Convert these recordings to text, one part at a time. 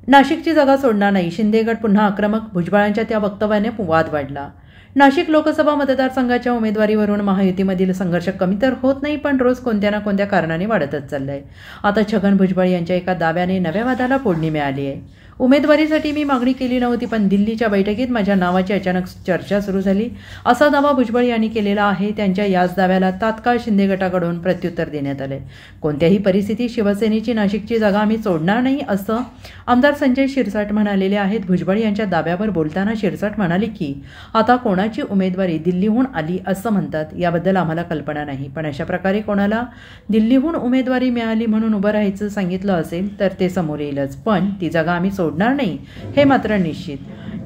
नाशिकची जागा सोडणार नाही, शिंदे गट पुन्हा आक्रमक, भुजबळांच्या त्या वक्तव्याने वाद वाढला. नाशिक लोकसभा मतदारसंघाच्या उमेदवारीवरून महायुतीमधील संघर्ष कमी तर होत नाही, पण रोज कोणत्या ना कोणत्या कारणाने वाढतच चाललंय. आता छगन भुजबळ यांच्या एका दाव्याने नव्या वादाला फोडणी मिळाली आहे. उमेदवारीसाठी मी मागणी केली नव्हती, पण दिल्लीच्या बैठकीत माझ्या नावाची अचानक चर्चा सुरू झाली, असा दावा भुजबळ यांनी केलेला आहे. त्यांच्या याच दाव्याला तात्काळ शिंदे गटाकडून प्रत्युत्तर देण्यात आले. कोणत्याही परिस्थितीत शिवसेनेची नाशिकची जागा आम्ही सोडणार नाही, असं आमदार संजय शिरसाट म्हणालेले आहेत. भुजबळ यांच्या दाव्यावर बोलताना शिरसाट म्हणाले की आता कोणाची उमेदवारी दिल्लीहून आली असं म्हणतात याबद्दल आम्हाला कल्पना नाही, पण अशा प्रकारे कोणाला दिल्लीहून उमेदवारी मिळाली म्हणून उभं राहायचं सांगितलं असेल तर ते समोर येईलच, पण ती जागा आम्ही सोडणार नाही हे मात्र निश्चित.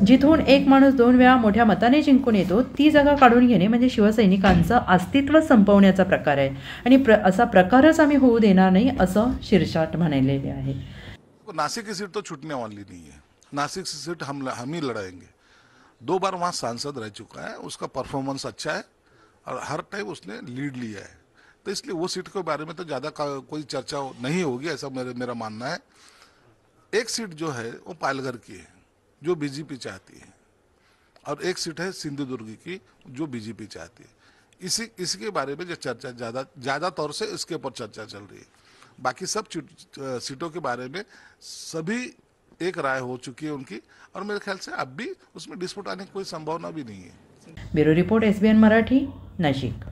जिथून एक माणूस 2 वेळा मोठ्या मताने जिंकून येतो ती जागा काढून घेणे म्हणजे शिवसैनिकांचं अस्तित्व संपवण्याचा प्रकार आहे आणि असा प्रकारच आम्ही होऊ देणार नाही, असं शिरसाट म्हणालेले आहे. नासिक की सीट तो छूटने वाली नहीं है। नासिक की सीट हम ही लड़ाएंगे। 2 बार वहाँ सांसद रह चुका है, उसका परफॉर्मेंस अच्छा है और हर टाइम उसने लीड लिया है, तो इसलिए वो सीट के बारे में तो ज़्यादा कोई चर्चा नहीं होगी, ऐसा मेरा मानना है। एक सीट जो है वो पालघर की है जो बीजेपी चाहती है, और एक सीट है सिंधुदुर्ग की जो बीजेपी चाहती है। इसके बारे में जो चर्चा ज़्यादा तौर से इसके ऊपर चर्चा चल रही है। बाकी सब सीटों के बारे में सभी एक राय हो चुकी है उनकी, और मेरे ख्याल से अब भी उसमें डिस्प्यूट आने की कोई संभावना भी नहीं है। Bureau report SBN Marathi, Nashik.